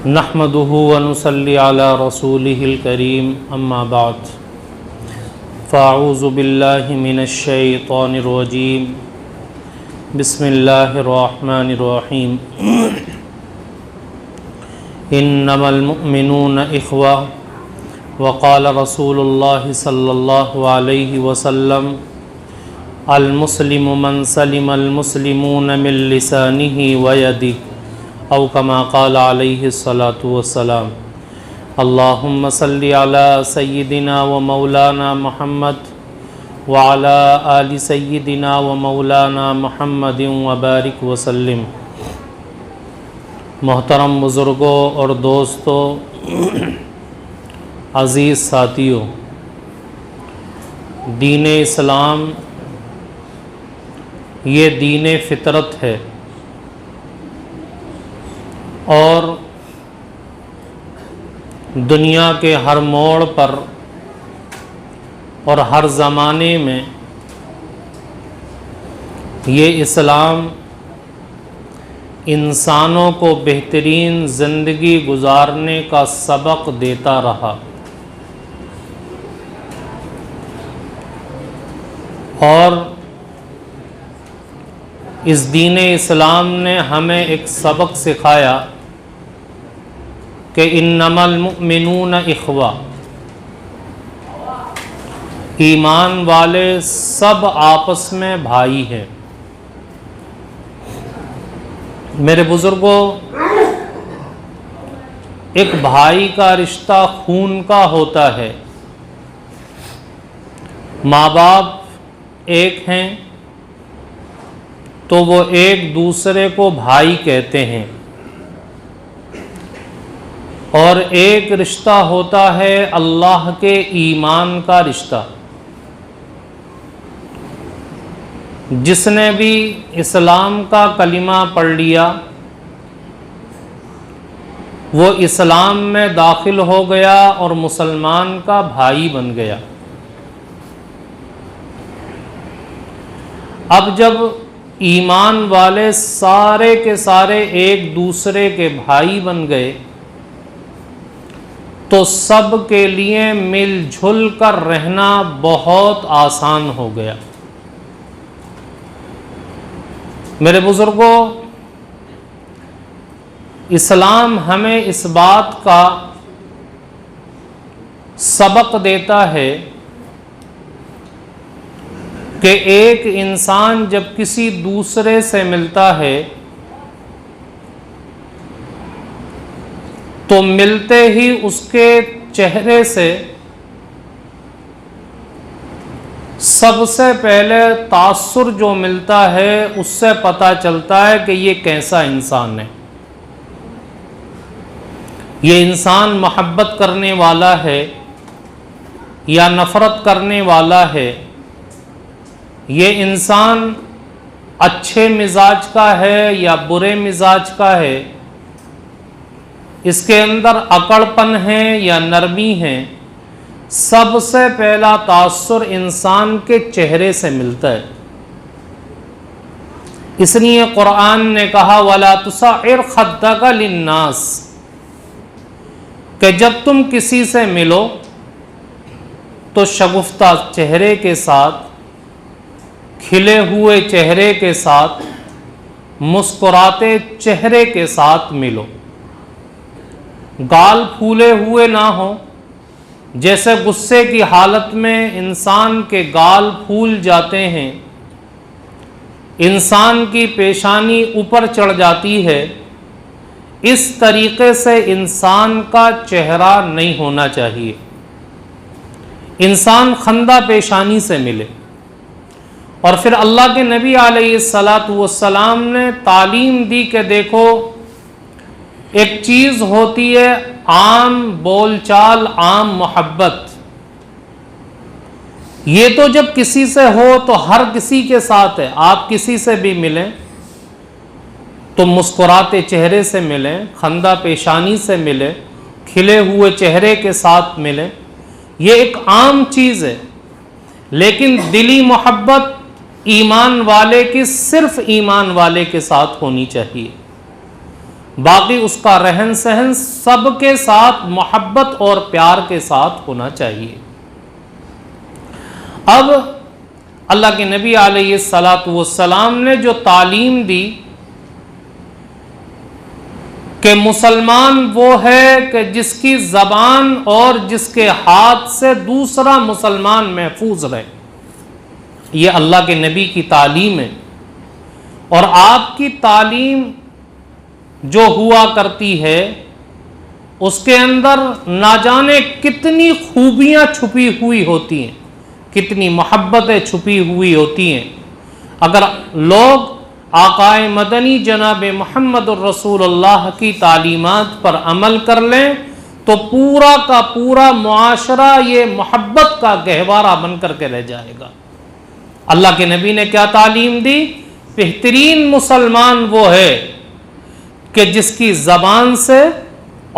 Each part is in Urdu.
نحمده ونصلي على رسوله الكريم اما بعد فاعوذ بالله من الشيطان الرجيم بسم الله الرحمن الرحيم انما المؤمنون اخوة وقال رسول الله صلى الله عليه وسلم المسلم من سلم المسلمون من لسانه ويده او کما قال علیہ الصلاۃ والسلام اللہم صلی علی سیدنا و مولانا محمد وعلی آل سیدنا و مولانا محمد وبارک وسلم۔ محترم بزرگوں اور دوستوں، عزیز ساتھیوں، دین اسلام یہ دین فطرت ہے اور دنیا کے ہر موڑ پر اور ہر زمانے میں یہ اسلام انسانوں کو بہترین زندگی گزارنے کا سبق دیتا رہا اور اس دین اسلام نے ہمیں ایک سبق سکھایا کہ انما المؤمنون اخوہ، ایمان والے سب آپس میں بھائی ہیں۔ میرے بزرگوں، ایک بھائی کا رشتہ خون کا ہوتا ہے، ماں باپ ایک ہیں تو وہ ایک دوسرے کو بھائی کہتے ہیں، اور ایک رشتہ ہوتا ہے اللہ کے ایمان کا رشتہ۔ جس نے بھی اسلام کا کلمہ پڑھ لیا وہ اسلام میں داخل ہو گیا اور مسلمان کا بھائی بن گیا۔ اب جب ایمان والے سارے کے سارے ایک دوسرے کے بھائی بن گئے تو سب کے لیے مل جل کر رہنا بہت آسان ہو گیا۔ میرے بزرگوں، اسلام ہمیں اس بات کا سبق دیتا ہے کہ ایک انسان جب کسی دوسرے سے ملتا ہے تو ملتے ہی اس کے چہرے سے سب سے پہلے تاثر جو ملتا ہے اس سے پتہ چلتا ہے کہ یہ کیسا انسان ہے۔ یہ انسان محبت کرنے والا ہے یا نفرت کرنے والا ہے، یہ انسان اچھے مزاج کا ہے یا برے مزاج کا ہے، اس کے اندر اکڑ پن ہے یا نرمی ہے، سب سے پہلا تاثر انسان کے چہرے سے ملتا ہے۔ اس لیے قرآن نے کہا وَلَا تُصَعِّرْ خَدَّكَ لِلنَّاسِ، کہ جب تم کسی سے ملو تو شگفتہ چہرے کے ساتھ، کھلے ہوئے چہرے کے ساتھ، مسکراتے چہرے کے ساتھ ملو، گال پھولے ہوئے نہ ہوں۔ جیسے غصے کی حالت میں انسان کے گال پھول جاتے ہیں، انسان کی پیشانی اوپر چڑھ جاتی ہے، اس طریقے سے انسان کا چہرہ نہیں ہونا چاہیے۔ انسان خندہ پیشانی سے ملے۔ اور پھر اللہ کے نبی علیہ السلام نے تعلیم دی کہ دیکھو، ایک چیز ہوتی ہے عام بول چال، عام محبت، یہ تو جب کسی سے ہو تو ہر کسی کے ساتھ ہے۔ آپ کسی سے بھی ملیں تو مسکراتے چہرے سے ملیں، خندہ پیشانی سے ملیں، کھلے ہوئے چہرے کے ساتھ ملیں، یہ ایک عام چیز ہے۔ لیکن دلی محبت ایمان والے کی صرف ایمان والے کے ساتھ ہونی چاہیے۔ باقی اس کا رہن سہن سب کے ساتھ محبت اور پیار کے ساتھ ہونا چاہیے۔ اب اللہ کے نبی علیہ الصلاۃ والسلام نے جو تعلیم دی کہ مسلمان وہ ہے کہ جس کی زبان اور جس کے ہاتھ سے دوسرا مسلمان محفوظ رہے، یہ اللہ کے نبی کی تعلیم ہے۔ اور آپ کی تعلیم جو ہوا کرتی ہے اس کے اندر نہ جانے کتنی خوبیاں چھپی ہوئی ہوتی ہیں، کتنی محبتیں چھپی ہوئی ہوتی ہیں۔ اگر لوگ آقائے مدنی جناب محمد الرسول اللہ کی تعلیمات پر عمل کر لیں تو پورا کا پورا معاشرہ یہ محبت کا گہوارہ بن کر کے رہ جائے گا۔ اللہ کے نبی نے کیا تعلیم دی؟ بہترین مسلمان وہ ہے کہ جس کی زبان سے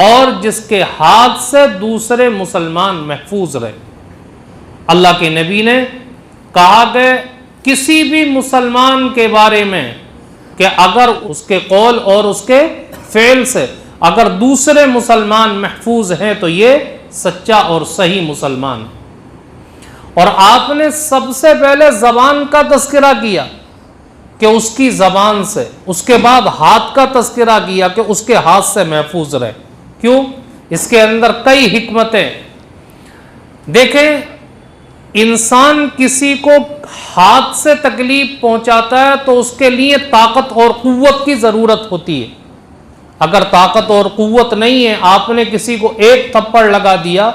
اور جس کے ہاتھ سے دوسرے مسلمان محفوظ رہے۔ اللہ کے نبی نے کہا کہ کسی بھی مسلمان کے بارے میں کہ اگر اس کے قول اور اس کے فعل سے اگر دوسرے مسلمان محفوظ ہیں تو یہ سچا اور صحیح مسلمان ہے۔ اور آپ نے سب سے پہلے زبان کا تذکرہ کیا کہ اس کی زبان سے، اس کے بعد ہاتھ کا تذکرہ کیا کہ اس کے ہاتھ سے محفوظ رہے۔ کیوں؟ اس کے اندر کئی حکمتیں۔ دیکھیں، انسان کسی کو ہاتھ سے تکلیف پہنچاتا ہے تو اس کے لیے طاقت اور قوت کی ضرورت ہوتی ہے۔ اگر طاقت اور قوت نہیں ہے، آپ نے کسی کو ایک تھپڑ لگا دیا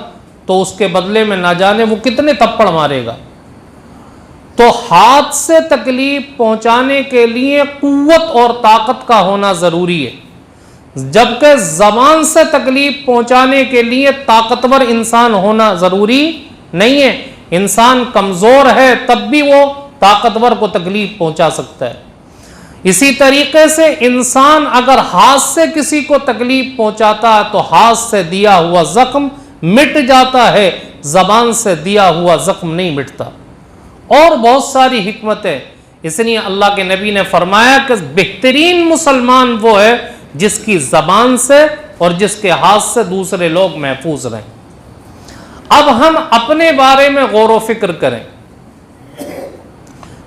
تو اس کے بدلے میں نہ جانے وہ کتنے تھپڑ مارے گا۔ تو ہاتھ سے تکلیف پہنچانے کے لیے قوت اور طاقت کا ہونا ضروری ہے، جبکہ زبان سے تکلیف پہنچانے کے لیے طاقتور انسان ہونا ضروری نہیں ہے۔ انسان کمزور ہے تب بھی وہ طاقتور کو تکلیف پہنچا سکتا ہے۔ اسی طریقے سے انسان اگر ہاتھ سے کسی کو تکلیف پہنچاتا ہے تو ہاتھ سے دیا ہوا زخم مٹ جاتا ہے، زبان سے دیا ہوا زخم نہیں مٹتا۔ اور بہت ساری حکمتیں، اس لیے اللہ کے نبی نے فرمایا کہ بہترین مسلمان وہ ہے جس کی زبان سے اور جس کے ہاتھ سے دوسرے لوگ محفوظ رہیں۔ اب ہم اپنے بارے میں غور و فکر کریں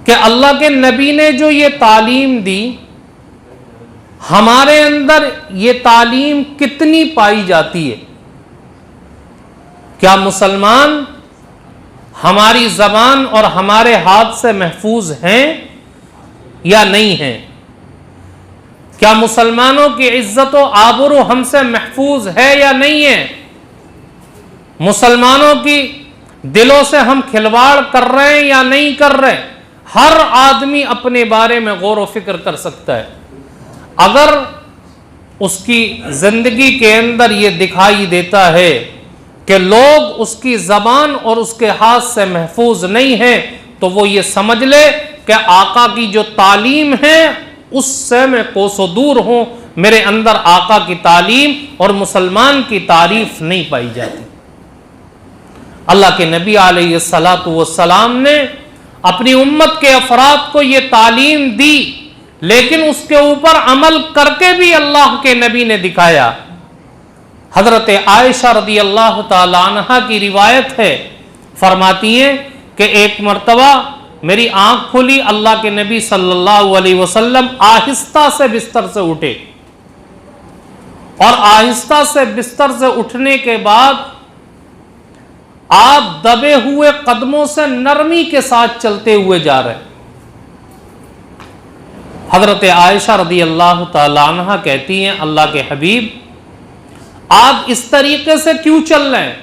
کہ اللہ کے نبی نے جو یہ تعلیم دی، ہمارے اندر یہ تعلیم کتنی پائی جاتی ہے؟ کیا مسلمان ہماری زبان اور ہمارے ہاتھ سے محفوظ ہیں یا نہیں ہیں؟ کیا مسلمانوں کی عزت و آبرو ہم سے محفوظ ہے یا نہیں ہے؟ مسلمانوں کی دلوں سے ہم کھلواڑ کر رہے ہیں یا نہیں کر رہے؟ ہر آدمی اپنے بارے میں غور و فکر کر سکتا ہے۔ اگر اس کی زندگی کے اندر یہ دکھائی دیتا ہے کہ لوگ اس کی زبان اور اس کے ہاتھ سے محفوظ نہیں ہیں تو وہ یہ سمجھ لے کہ آقا کی جو تعلیم ہے اس سے میں کوسوں دور ہوں، میرے اندر آقا کی تعلیم اور مسلمان کی تعریف نہیں پائی جاتی۔ اللہ کے نبی علیہ الصلاۃ والسلام نے اپنی امت کے افراد کو یہ تعلیم دی، لیکن اس کے اوپر عمل کر کے بھی اللہ کے نبی نے دکھایا۔ حضرت عائشہ رضی اللہ تعالی عنہا کی روایت ہے، فرماتی ہیں کہ ایک مرتبہ میری آنکھ کھلی، اللہ کے نبی صلی اللہ علیہ وسلم آہستہ سے بستر سے اٹھے، اور آہستہ سے بستر سے اٹھنے کے بعد آپ دبے ہوئے قدموں سے نرمی کے ساتھ چلتے ہوئے جا رہے۔ حضرت عائشہ رضی اللہ تعالی عنہا کہتی ہیں، اللہ کے حبیب آپ اس طریقے سے کیوں چل رہے ہیں؟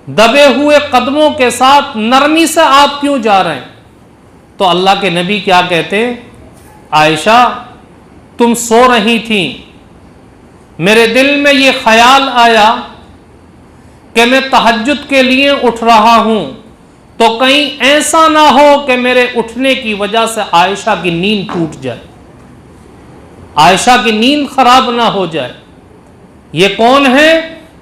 دبے ہوئے قدموں کے ساتھ نرمی سے آپ کیوں جا رہے ہیں؟ تو اللہ کے نبی کیا کہتے ہیں؟ عائشہ تم سو رہی تھیں، میرے دل میں یہ خیال آیا کہ میں تہجد کے لیے اٹھ رہا ہوں، تو کہیں ایسا نہ ہو کہ میرے اٹھنے کی وجہ سے عائشہ کی نیند ٹوٹ جائے، عائشہ کی نیند خراب نہ ہو جائے۔ یہ کون ہے؟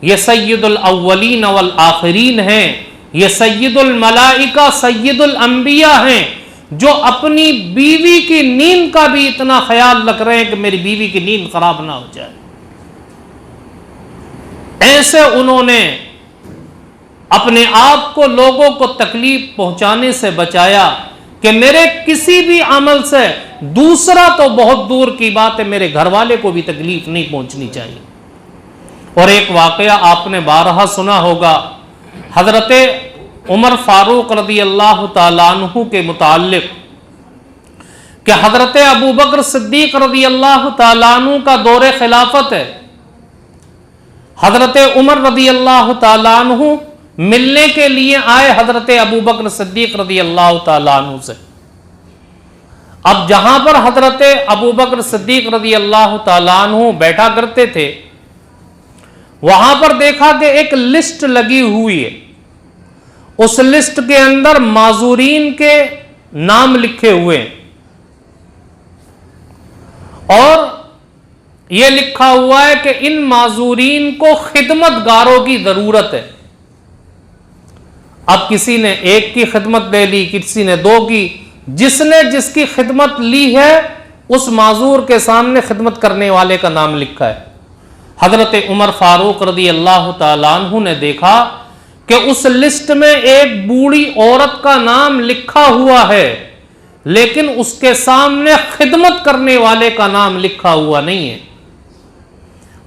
یہ سید الاولین والآخرین ہیں، یہ سید الملائکہ سید الانبیاء ہیں، جو اپنی بیوی کی نیند کا بھی اتنا خیال رکھ رہے ہیں کہ میری بیوی کی نیند خراب نہ ہو جائے. ایسے انہوں نے اپنے آپ کو لوگوں کو تکلیف پہنچانے سے بچایا کہ میرے کسی بھی عمل سے دوسرا تو بہت دور کی بات ہے، میرے گھر والے کو بھی تکلیف نہیں پہنچنی چاہیے. اور ایک واقعہ آپ نے بارہا سنا ہوگا حضرت عمر فاروق رضی اللہ تعالیٰ عنہ کے متعلق کہ حضرت ابو بکر صدیق رضی اللہ تعالیٰ عنہ کا دور خلافت ہے. حضرت عمر رضی اللہ تعالیٰ عنہ ملنے کے لیے آئے حضرت ابو بکر صدیق رضی اللہ تعالیٰ عنہ سے. اب جہاں پر حضرت ابو بکر صدیق رضی اللہ تعالیٰ عنہ بیٹھا کرتے تھے وہاں پر دیکھا کہ ایک لسٹ لگی ہوئی ہے. اس لسٹ کے اندر معذورین کے نام لکھے ہوئے ہیں اور یہ لکھا ہوا ہے کہ ان معذورین کو خدمت گاروں کی ضرورت ہے. اب کسی نے ایک کی خدمت لے لی، کسی نے دو کی، جس نے جس کی خدمت لی ہے اس معذور کے سامنے خدمت کرنے والے کا نام لکھا ہے. حضرت عمر فاروق رضی اللہ تعالیٰ عنہ نے دیکھا کہ اس لسٹ میں ایک بوڑھی عورت کا نام لکھا ہوا ہے لیکن اس کے سامنے خدمت کرنے والے کا نام لکھا ہوا نہیں ہے.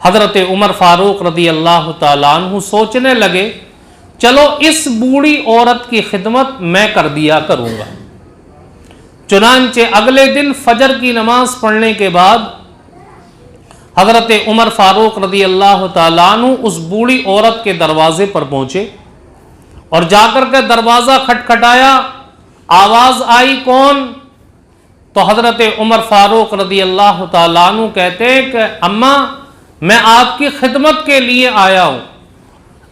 حضرت عمر فاروق رضی اللہ تعالیٰ عنہ سوچنے لگے چلو اس بوڑھی عورت کی خدمت میں کر دیا کروں گا. چنانچہ اگلے دن فجر کی نماز پڑھنے کے بعد حضرت عمر فاروق رضی اللہ تعالیٰ عنہ اس بوڑھی عورت کے دروازے پر پہنچے اور جا کر کے دروازہ کھٹکھٹایا. آواز آئی کون؟ تو حضرت عمر فاروق رضی اللہ تعالیٰ عنہ کہتے ہیں کہ اماں میں آپ کی خدمت کے لیے آیا ہوں.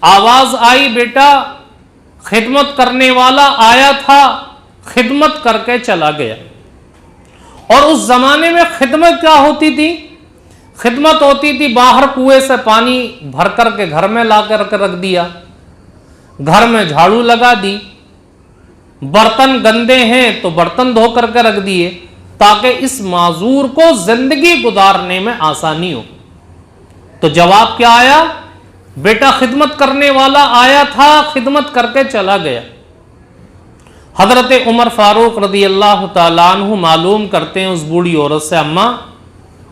آواز آئی بیٹا خدمت کرنے والا آیا تھا، خدمت کر کے چلا گیا. اور اس زمانے میں خدمت کیا ہوتی تھی؟ خدمت ہوتی تھی باہر کنویں سے پانی بھر کر کے گھر میں لا کر رکھ دیا، گھر میں جھاڑو لگا دی، برتن گندے ہیں تو برتن دھو کر کے رکھ دیے تاکہ اس معذور کو زندگی گزارنے میں آسانی ہو. تو جواب کیا آیا؟ بیٹا خدمت کرنے والا آیا تھا، خدمت کر کے چلا گیا. حضرت عمر فاروق رضی اللہ تعالیٰ عنہ معلوم کرتے ہیں اس بوڑھی عورت سے اماں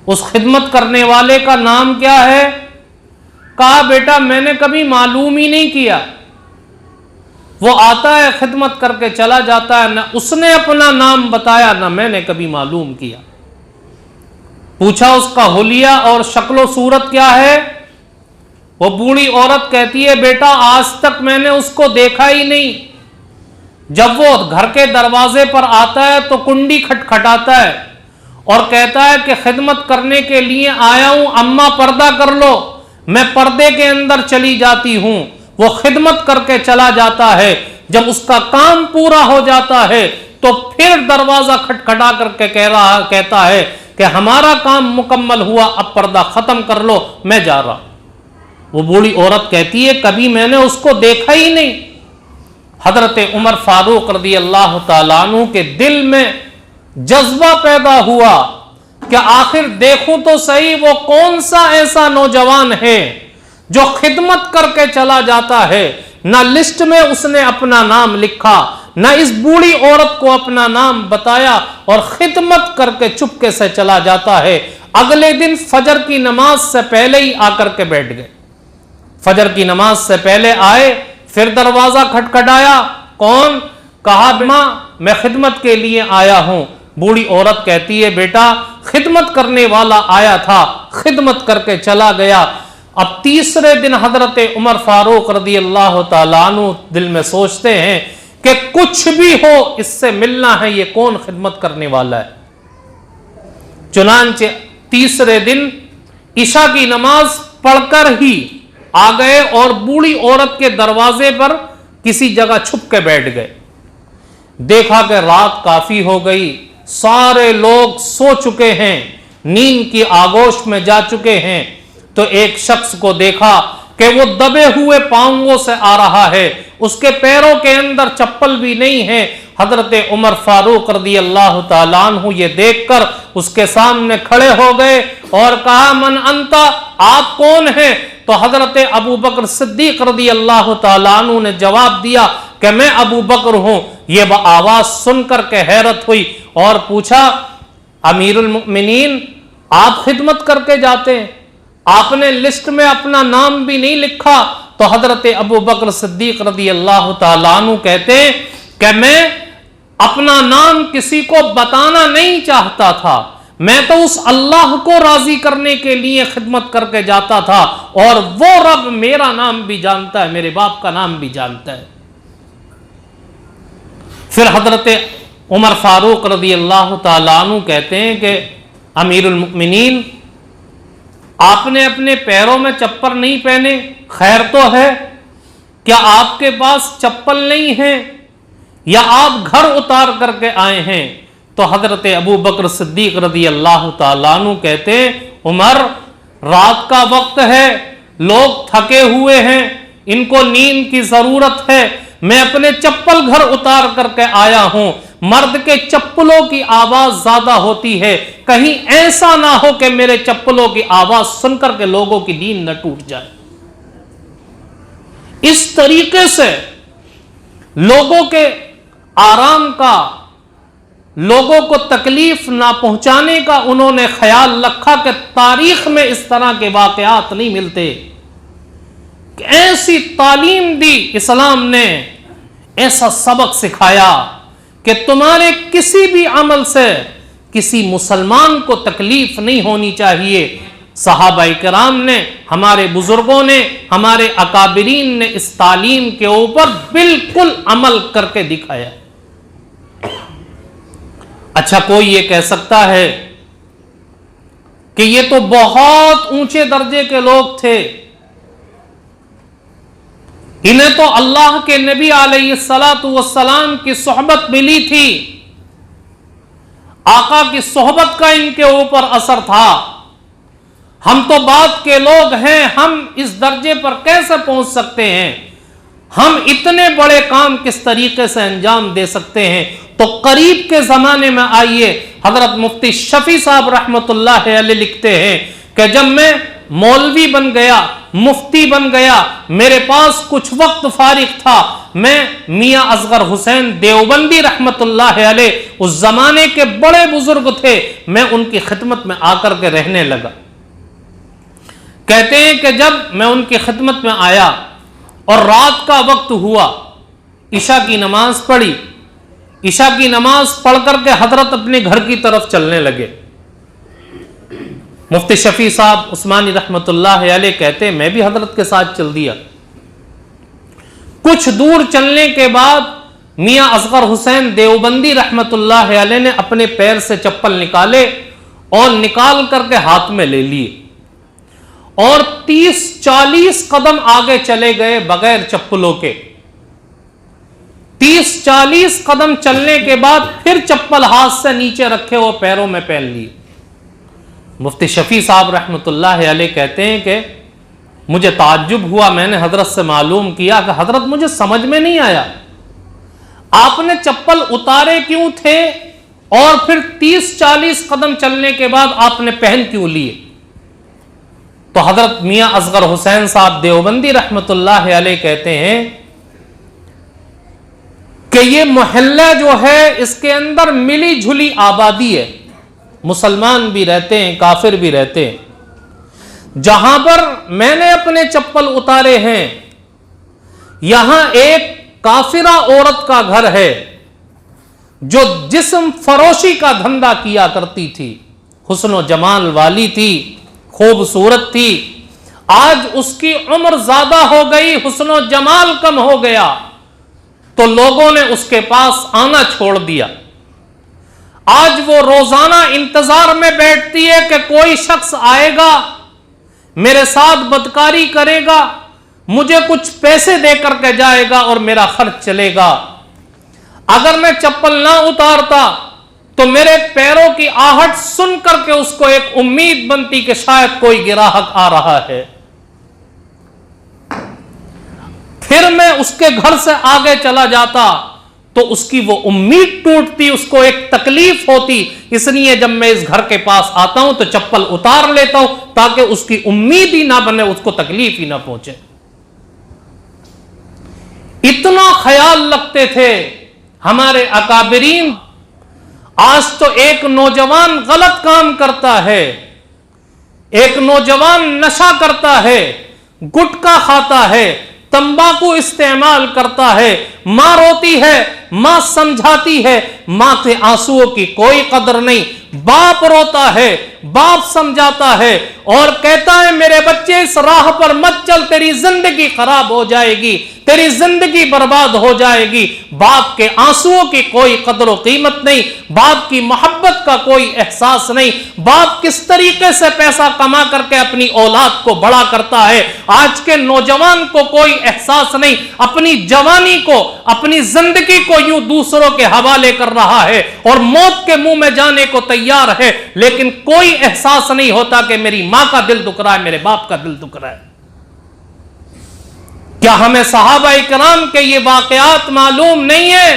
اس خدمت کرنے والے کا نام کیا ہے؟ کہا بیٹا میں نے کبھی معلوم ہی نہیں کیا، وہ آتا ہے خدمت کر کے چلا جاتا ہے، نہ اس نے اپنا نام بتایا نہ میں نے کبھی معلوم کیا. پوچھا اس کا حلیہ اور شکل و صورت کیا ہے؟ وہ بوڑھی عورت کہتی ہے بیٹا آج تک میں نے اس کو دیکھا ہی نہیں. جب وہ گھر کے دروازے پر آتا ہے تو کنڈی کھٹکھٹاتا ہے اور کہتا ہے کہ خدمت کرنے کے لیے آیا ہوں، اماں پردہ کر لو. میں پردے کے اندر چلی جاتی ہوں، وہ خدمت کر کے چلا جاتا ہے. جب اس کا کام پورا ہو جاتا ہے تو پھر دروازہ کھٹکھٹا کر کے کہتا ہے کہ ہمارا کام مکمل ہوا، اب پردہ ختم کر لو، میں جا رہا. وہ بوڑھی عورت کہتی ہے کبھی میں نے اس کو دیکھا ہی نہیں. حضرت عمر فاروق رضی اللہ تعالیٰ عنہ کے دل میں جذبہ پیدا ہوا کہ آخر دیکھوں تو صحیح وہ کون سا ایسا نوجوان ہے جو خدمت کر کے چلا جاتا ہے، نہ لسٹ میں اس نے اپنا نام لکھا، نہ اس بوڑھی عورت کو اپنا نام بتایا اور خدمت کر کے چپکے سے چلا جاتا ہے. اگلے دن فجر کی نماز سے پہلے ہی آ کر کے بیٹھ گئے. فجر کی نماز سے پہلے آئے، پھر دروازہ کھٹکھٹایا. کون؟ کہا ماں میں خدمت کے لیے آیا ہوں. بوڑھی عورت کہتی ہے بیٹا خدمت کرنے والا آیا تھا، خدمت کر کے چلا گیا. اب تیسرے دن حضرت عمر فاروق رضی اللہ تعالیٰ عنہ دل میں سوچتے ہیں کہ کچھ بھی ہو اس سے ملنا ہے، یہ کون خدمت کرنے والا ہے. چنانچہ تیسرے دن عشاء کی نماز پڑھ کر ہی آ گئے اور بوڑھی عورت کے دروازے پر کسی جگہ چھپ کے بیٹھ گئے. دیکھا کہ رات کافی ہو گئی، سارے لوگ سو چکے ہیں، نیند کی آغوش میں جا چکے ہیں. تو ایک شخص کو دیکھا کہ وہ دبے ہوئے پاؤں سے آ رہا ہے، اس کے پیروں کے اندر چپل بھی نہیں ہے. حضرت عمر فاروق رضی اللہ تعالیٰ عنہ یہ دیکھ کر اس کے سامنے کھڑے ہو گئے اور کہا من انتا، آپ کون ہیں؟ تو حضرت ابو بکر صدیق رضی اللہ تعالیٰ عنہ نے جواب دیا کہ میں ابو بکر ہوں۔ یہ آواز سن کر کے حیرت ہوئی اور پوچھا امیر المؤمنین آپ خدمت کر کے جاتے ہیں، آپ نے لسٹ میں اپنا نام بھی نہیں لکھا؟ تو حضرت ابو بکر صدیق رضی اللہ تعالیٰ عنہ کہتے ہیں کہ میں اپنا نام کسی کو بتانا نہیں چاہتا تھا، میں تو اس اللہ کو راضی کرنے کے لیے خدمت کر کے جاتا تھا، اور وہ رب میرا نام بھی جانتا ہے، میرے باپ کا نام بھی جانتا ہے۔ پھر حضرت عمر فاروق رضی اللہ تعالیٰ عنہ کہتے ہیں کہ امیر المؤمنین آپ نے اپنے پیروں میں چپل نہیں پہنے، خیر تو ہے، کیا آپ کے پاس چپل نہیں ہے یا آپ گھر اتار کر کے آئے ہیں؟ تو حضرت ابو بکر صدیق رضی اللہ تعالیٰ عنہ کہتے ہیں عمر رات کا وقت ہے، لوگ تھکے ہوئے ہیں، ان کو نیند کی ضرورت ہے، میں اپنے چپل گھر اتار کر کے آیا ہوں۔ مرد کے چپلوں کی آواز زیادہ ہوتی ہے، کہیں ایسا نہ ہو کہ میرے چپلوں کی آواز سن کر کے لوگوں کی نیند نہ ٹوٹ جائے۔ اس طریقے سے لوگوں کے آرام کا، لوگوں کو تکلیف نہ پہنچانے کا انہوں نے خیال رکھا کہ تاریخ میں اس طرح کے واقعات نہیں ملتے۔ ایسی تعلیم دی اسلام نے، ایسا سبق سکھایا کہ تمہارے کسی بھی عمل سے کسی مسلمان کو تکلیف نہیں ہونی چاہیے۔ صحابہ کرام نے، ہمارے بزرگوں نے، ہمارے اکابرین نے اس تعلیم کے اوپر بالکل عمل کر کے دکھایا۔ اچھا کوئی یہ کہہ سکتا ہے کہ یہ تو بہت اونچے درجے کے لوگ تھے، انہیں تو اللہ کے نبی علیہ السلام کی صحبت ملی تھی، آقا کی صحبت کا ان کے اوپر اثر تھا، ہم تو بعد کے لوگ ہیں، ہم اس درجے پر کیسے پہنچ سکتے ہیں؟ ہم اتنے بڑے کام کس طریقے سے انجام دے سکتے ہیں؟ تو قریب کے زمانے میں آئیے، حضرت مفتی شفیع صاحب رحمت اللہ علیہ لکھتے ہیں کہ جب میں مولوی بن گیا، مفتی بن گیا، میرے پاس کچھ وقت فارغ تھا، میں میاں اصغر حسین دیوبندی رحمت اللہ علیہ اس زمانے کے بڑے بزرگ تھے، میں ان کی خدمت میں آ کر کے رہنے لگا۔ کہتے ہیں کہ جب میں ان کی خدمت میں آیا اور رات کا وقت ہوا، عشاء کی نماز پڑھی، عشاء کی نماز پڑھ کر کے حضرت اپنے گھر کی طرف چلنے لگے۔ مفتی شفیع صاحب عثمانی رحمت اللہ علیہ کہتے ہیں میں بھی حضرت کے ساتھ چل دیا۔ کچھ دور چلنے کے بعد میاں اصغر حسین دیوبندی رحمت اللہ علیہ نے اپنے پیر سے چپل نکالے اور نکال کر کے ہاتھ میں لے لیے اور 30-40 قدم آگے چلے گئے بغیر چپلوں کے۔ 30-40 قدم چلنے کے بعد پھر چپل ہاتھ سے نیچے رکھے وہ پیروں میں پہن لیے۔ مفتی شفیع صاحب رحمت اللہ علیہ کہتے ہیں کہ مجھے تعجب ہوا، میں نے حضرت سے معلوم کیا کہ حضرت مجھے سمجھ میں نہیں آیا، آپ نے چپل اتارے کیوں تھے اور پھر 30-40 قدم چلنے کے بعد آپ نے پہن کیوں لیے؟ تو حضرت میاں اصغر حسین صاحب دیوبندی رحمت اللہ علیہ کہتے ہیں کہ یہ محلہ جو ہے اس کے اندر ملی جھلی آبادی ہے، مسلمان بھی رہتے ہیں، کافر بھی رہتے ہیں۔ جہاں پر میں نے اپنے چپل اتارے ہیں یہاں ایک کافرہ عورت کا گھر ہے جو جسم فروشی کا دھندا کیا کرتی تھی، حسن و جمال والی تھی، خوبصورت تھی، آج اس کی عمر زیادہ ہو گئی، حسن و جمال کم ہو گیا، تو لوگوں نے اس کے پاس آنا چھوڑ دیا۔ آج وہ روزانہ انتظار میں بیٹھتی ہے کہ کوئی شخص آئے گا، میرے ساتھ بدکاری کرے گا، مجھے کچھ پیسے دے کر کے جائے گا اور میرا خرچ چلے گا۔ اگر میں چپل نہ اتارتا تو میرے پیروں کی آہٹ سن کر کے اس کو ایک امید بنتی کہ شاید کوئی گراہک آ رہا ہے، پھر میں اس کے گھر سے آگے چلا جاتا تو اس کی وہ امید ٹوٹتی، اس کو ایک تکلیف ہوتی. اس لیے جب میں اس گھر کے پاس آتا ہوں تو چپل اتار لیتا ہوں تاکہ اس کی امید ہی نہ بنے، اس کو تکلیف ہی نہ پہنچے. اتنا خیال رکھتے تھے ہمارے اکابرین. آج تو ایک نوجوان غلط کام کرتا ہے، ایک نوجوان نشہ کرتا ہے، گٹکا کھاتا ہے، تمباکو استعمال کرتا ہے، ماں روتی ہے، ماں سمجھاتی ہے، ماں کے آنسوؤں کی کوئی قدر نہیں. باپ روتا ہے، باپ سمجھاتا ہے اور کہتا ہے میرے بچے اس راہ پر مت چل، تیری زندگی خراب ہو جائے گی، تیری زندگی برباد ہو جائے گی. باپ کے آنسوؤں کی کوئی قدر و قیمت نہیں، باپ کی محبت کا کوئی احساس نہیں. باپ کس طریقے سے پیسہ کما کر کے اپنی اولاد کو بڑا کرتا ہے، آج کے نوجوان کو کوئی احساس نہیں. اپنی جوانی کو، اپنی زندگی کو یوں دوسروں کے حوالے کر رہا ہے اور موت کے منہ میں جانے کو تیار ہے، لیکن کوئی احساس نہیں ہوتا کہ میری ماں کا دل دکھ رہا ہے، میرے باپ کا دل دکھ رہا ہے. کیا ہمیں صحابہ کرام کے یہ واقعات معلوم نہیں ہیں؟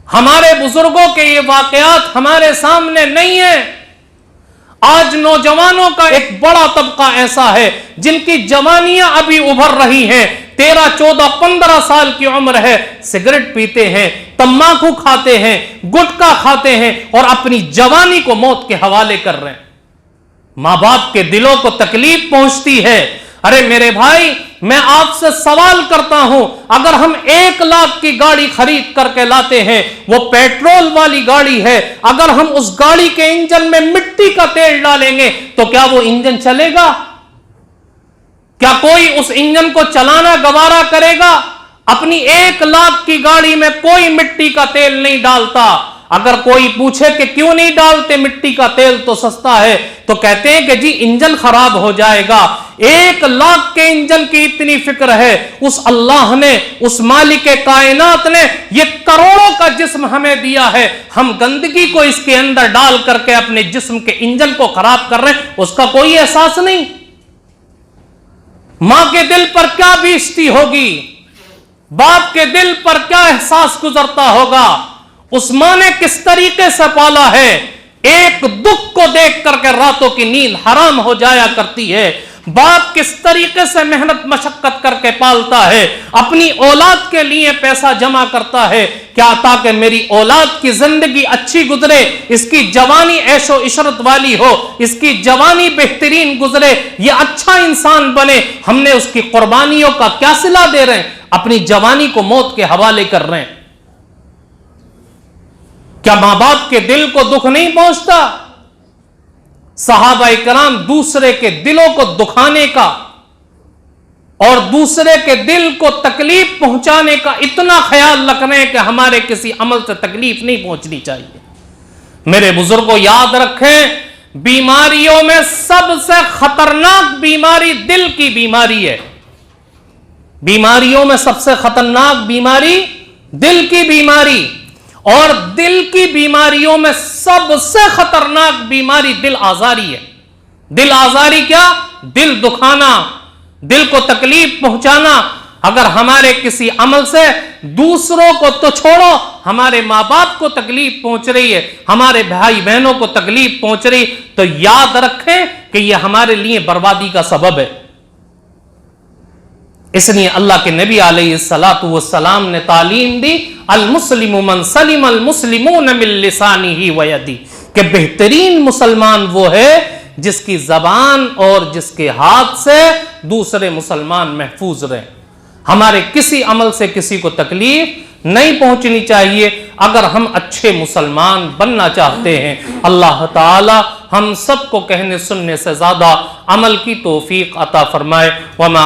ہمارے بزرگوں کے یہ واقعات ہمارے سامنے نہیں ہیں؟ آج نوجوانوں کا ایک بڑا طبقہ ایسا ہے جن کی جوانیاں ابھی ابھر رہی ہیں، 13, 14, 15 سال کی عمر ہے، سگریٹ پیتے ہیں، تمباکو کھاتے ہیں، گٹکا کھاتے ہیں اور اپنی جوانی کو موت کے حوالے کر رہے ہیں. ماں باپ کے دلوں کو تکلیف پہنچتی ہے. ارے میرے بھائی، میں آپ سے سوال کرتا ہوں، اگر ہم 1 لاکھ کی گاڑی خرید کر کے لاتے ہیں، وہ پیٹرول والی گاڑی ہے، اگر ہم اس گاڑی کے انجن میں مٹی کا تیل ڈالیں گے تو کیا وہ انجن چلے گا؟ کیا کوئی اس انجن کو چلانا گوارا کرے گا؟ اپنی 1 لاکھ کی گاڑی میں کوئی مٹی کا تیل نہیں ڈالتا. اگر کوئی پوچھے کہ کیوں نہیں ڈالتے، مٹی کا تیل تو سستا ہے، تو کہتے ہیں کہ جی انجن خراب ہو جائے گا. 1 لاکھ کے انجن کی اتنی فکر ہے. اس اللہ نے، اس مالک کائنات نے یہ کروڑوں کا جسم ہمیں دیا ہے، ہم گندگی کو اس کے اندر ڈال کر کے اپنے جسم کے انجن کو خراب کر رہے ہیں، اس کا کوئی احساس نہیں. ماں کے دل پر کیا بیچتی ہوگی، باپ کے دل پر کیا احساس گزرتا ہوگا. اس ماں نے کس طریقے سے پالا ہے، ایک دکھ کو دیکھ کر کے راتوں کی نیند حرام ہو جایا کرتی ہے. باپ کس طریقے سے محنت مشقت کر کے پالتا ہے، اپنی اولاد کے لیے پیسہ جمع کرتا ہے، کیا تاکہ میری اولاد کی زندگی اچھی گزرے، اس کی جوانی عیش و عشرت والی ہو، اس کی جوانی بہترین گزرے، یہ اچھا انسان بنے. ہم نے اس کی قربانیوں کا کیا صلہ دے رہے ہیں؟ اپنی جوانی کو موت کے حوالے کر رہے ہیں. کیا ماں باپ کے دل کو دکھ نہیں پہنچتا؟ صحابہ کرام دوسرے کے دلوں کو دکھانے کا اور دوسرے کے دل کو تکلیف پہنچانے کا اتنا خیال رکھ رہے ہیں کہ ہمارے کسی عمل سے تکلیف نہیں پہنچنی چاہیے. میرے بزرگوں یاد رکھیں، بیماریوں میں سب سے خطرناک بیماری دل کی بیماری ہے. بیماریوں میں سب سے خطرناک بیماری دل کی بیماری، اور دل کی بیماریوں میں سب سے خطرناک بیماری دل آزاری ہے. دل آزاری کیا؟ دل دکھانا، دل کو تکلیف پہنچانا. اگر ہمارے کسی عمل سے دوسروں کو تو چھوڑو، ہمارے ماں باپ کو تکلیف پہنچ رہی ہے، ہمارے بھائی بہنوں کو تکلیف پہنچ رہی، تو یاد رکھیں کہ یہ ہمارے لیے بربادی کا سبب ہے. اس لیے اللہ کے نبی علیہ الصلوۃ والسلام نے تعلیم دی، المسلم من سلم المسلمون من لسانہ ویدہ، کہ بہترین مسلمان وہ ہے جس کی زبان اور جس کے ہاتھ سے دوسرے مسلمان محفوظ رہیں. ہمارے کسی عمل سے کسی کو تکلیف نہیں پہنچنی چاہیے اگر ہم اچھے مسلمان بننا چاہتے ہیں. اللہ تعالی ہم سب کو کہنے سننے سے زیادہ عمل کی توفیق عطا فرمائے. وما